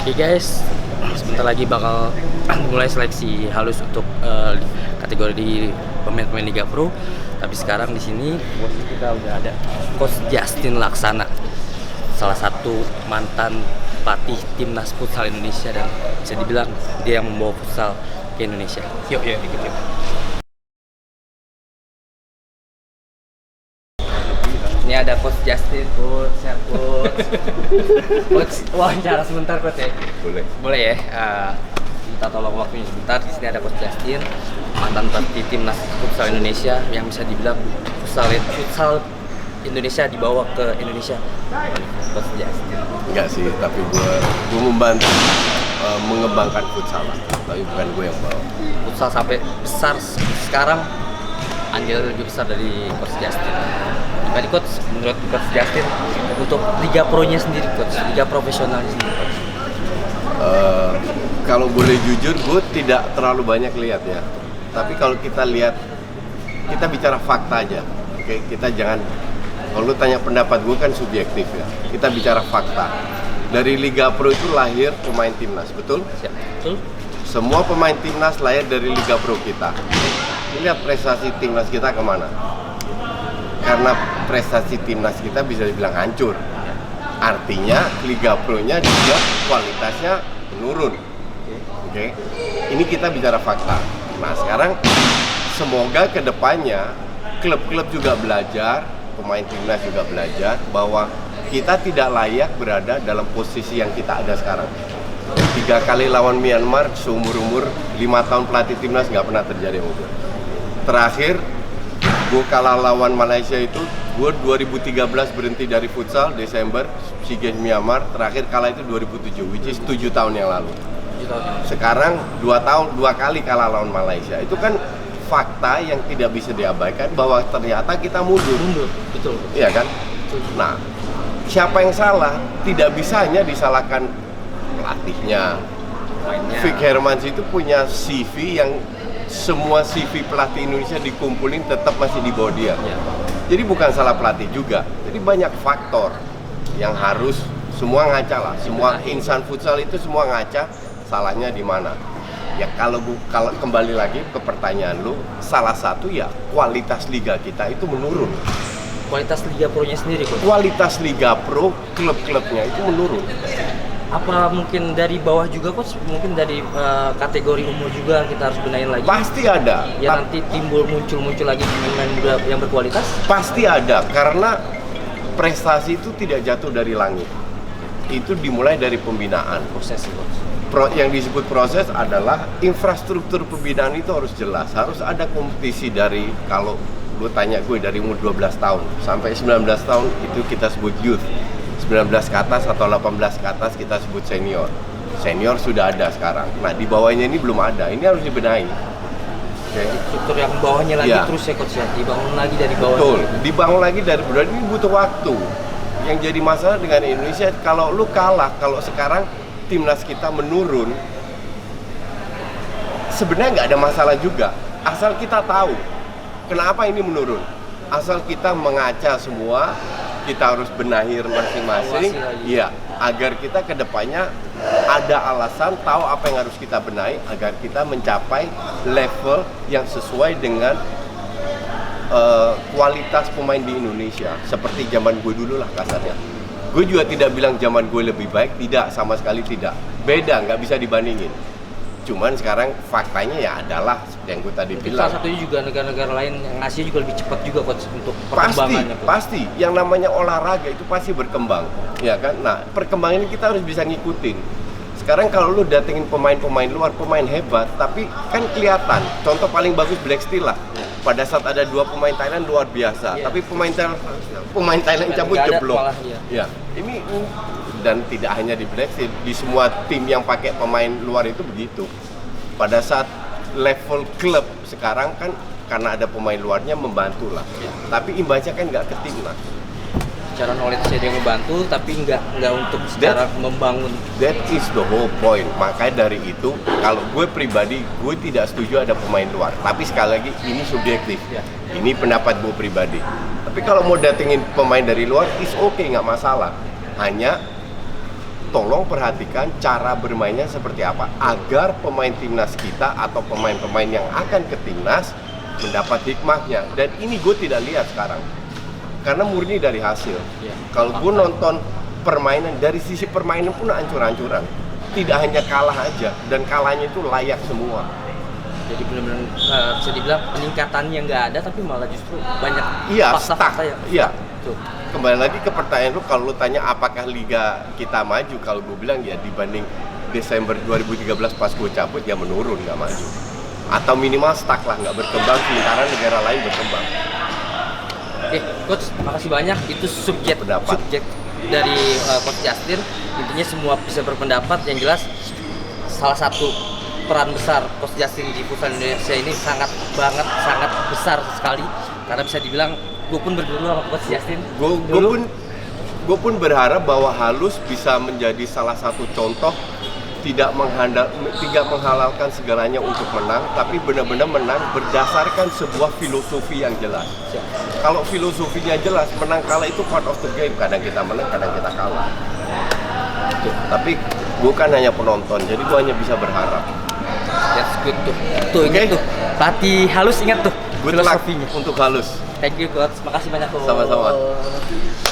Oke guys, sebentar lagi bakal mulai seleksi halus untuk kategori pemain-pemain Liga Pro. Tapi sekarang di sini posisi kita udah ada Coach Justin Laksana, salah satu mantan pelatih timnas futsal Indonesia dan bisa dibilang dia yang membawa futsal ke Indonesia. Yuk, ikut yuk. Ini ada Coach Justin, Coach. Coach, wawancara sebentar Coach ya? Boleh ya. Minta tolong waktunya sebentar. Di sini ada Coach Justin, mantan pelatih timnas futsal Indonesia yang bisa dibilang futsal Indonesia dibawa ke Indonesia. Coach Justin. Enggak sih, tapi gue membantu mengembangkan futsal, tapi bukan gue yang bawa. Futsal sampai besar sekarang andil lebih besar dari Coach Justin. Gimana Coach, menurut Coach Justin untuk Liga Pro-nya sendiri Coach, Liga profesionalnya sendiri Coach? Kalau boleh jujur, gue tidak terlalu banyak lihat ya. Tapi kalau kita lihat, kita bicara fakta aja. Oke, kita jangan, kalau lu tanya pendapat gue kan subjektif ya. Kita bicara fakta. Dari Liga Pro itu lahir pemain timnas, betul? Siap. Betul. Semua pemain timnas lahir dari Liga Pro kita. Lihat prestasi timnas kita kemana? Karena prestasi timnas kita bisa dibilang hancur. Artinya Liga Pro-nya juga kualitasnya menurun. Oke. Ini kita bicara fakta. Nah, sekarang semoga kedepannya klub-klub juga belajar, pemain timnas juga belajar bahwa kita tidak layak berada dalam posisi yang kita ada sekarang. 3 kali lawan Myanmar seumur-umur 5 tahun pelatih timnas nggak pernah terjadi sama gue. Terakhir gue kalah lawan Malaysia itu, gue 2013 berhenti dari futsal, Desember, SEA Games Myanmar, terakhir kalah itu 2007, which is 7 tahun yang lalu. Sekarang 2 kali kalah lawan Malaysia. Itu kan fakta yang tidak bisa diabaikan bahwa ternyata kita mundur. Betul. Iya kan? Nah, siapa yang salah? Tidak bisa hanya disalahkan pelatihnya. Vic Hermans itu punya CV yang semua CV pelatih Indonesia dikumpulin tetap masih di bawah dia. Jadi bukan salah pelatih juga. Jadi banyak faktor yang harus semua ngaca lah. Semua insan futsal itu semua ngaca. Salahnya di mana? Ya kalau kembali lagi ke pertanyaan lu, salah satu ya kualitas liga kita itu menurun. Kualitas Liga Pro-nya sendiri Coach? Kualitas Liga Pro klub-klubnya itu menurun. Apa mungkin dari bawah juga Coach? Mungkin dari kategori umur juga kita harus benahin lagi? Pasti ada. Ya nanti muncul lagi pemain yang berkualitas? Pasti ada, karena prestasi itu tidak jatuh dari langit. Itu dimulai dari pembinaan. Proses Coach. Yang disebut proses adalah infrastruktur pembinaan itu harus jelas. Harus ada kompetisi dari, kalau lu tanya gue, dari umur 12 tahun sampai 19 tahun itu kita sebut youth. 19 ke atas atau 18 ke atas kita sebut senior. Senior sudah ada sekarang. Nah, di bawahnya ini belum ada. Ini harus dibenahi. Okay. Struktur yang bawahnya lagi terus ya Coach ya, dibangun lagi dari bawah. Betul, dibangun lagi dari bawah. Ini butuh waktu. Yang jadi masalah dengan Indonesia, kalau lu kalah, kalau sekarang timnas kita menurun, sebenarnya nggak ada masalah juga. Asal kita tahu kenapa ini menurun. Asal kita mengaca semua, kita harus benahi masing-masing, iya, agar kita kedepannya ada alasan, tahu apa yang harus kita benahi, agar kita mencapai level yang sesuai dengan kualitas pemain di Indonesia, seperti zaman gue dulu lah kasarnya. Gue juga tidak bilang zaman gue lebih baik, tidak, sama sekali tidak. Beda, nggak bisa dibandingin. Cuman sekarang faktanya ya adalah seperti yang gue tadi bilang. Salah satunya juga negara-negara lain yang Asia juga lebih cepat juga Coach untuk perkembangannya. Pasti. Yang namanya olahraga itu pasti berkembang, ya kan? Nah, perkembangan ini kita harus bisa ngikutin. Sekarang kalau lu datengin pemain-pemain luar, pemain hebat, tapi kan kelihatan. Contoh paling bagus Black Steel lah. Pada saat ada 2 pemain Thailand luar biasa, tapi pemain Thailand cabut jeblok. Ya, ini dan tidak hanya di Black Steel, di semua tim yang pakai pemain luar itu begitu. Pada saat level klub sekarang kan karena ada pemain luarnya membantu lah. Tapi imbasnya kan nggak ke timnas. Secara knowledge dia membantu, tapi nggak untuk secara membangun. That is the whole point. Makanya dari itu, kalau gue pribadi, gue tidak setuju ada pemain luar. Tapi sekali lagi, ini subjektif. Ini pendapat gue pribadi. Tapi kalau mau datengin pemain dari luar, is okay, nggak masalah. Hanya tolong perhatikan cara bermainnya seperti apa agar pemain timnas kita atau pemain-pemain yang akan ke timnas mendapat hikmahnya. Dan ini gue tidak lihat sekarang karena murni dari hasil. Kalau gue nonton permainan, dari sisi permainan pun ancur-ancuran, tidak hanya kalah aja, dan kalahnya itu layak semua. Jadi benar-benar bisa dibilang peningkatannya nggak ada, tapi malah justru banyak Stuck. yang Iya. Tuh. Kembali lagi ke pertanyaan lu, kalau lu tanya apakah liga kita maju, kalau gue bilang ya dibanding Desember 2013 pas gue cabut ya menurun, nggak maju. Atau minimal stuck lah, nggak berkembang, sementara negara lain berkembang. Oke, Coach, makasih banyak. Itu subjek dari Coach Justin. Intinya semua bisa berpendapat. Yang jelas salah satu peran besar Coach Justin di futsal Indonesia ini sangat besar sekali. Karena bisa dibilang gue pun berguru sama Coach Justin. Gue pun berharap bahwa Halus bisa menjadi salah satu contoh tidak menghalalkan segalanya untuk menang, tapi benar-benar menang berdasarkan sebuah filosofi yang jelas. Kalau filosofinya jelas, menang kalah itu part of the game. Kadang kita menang, kadang kita kalah. Tapi bukan hanya penonton, jadi gue hanya bisa berharap. That's good tuh. Tuh ingat tuh. Pelatih Halus ingat tuh Good luck filosofinya untuk Halus. Thank you Coach. Makasih banyak Coach. Sama-sama.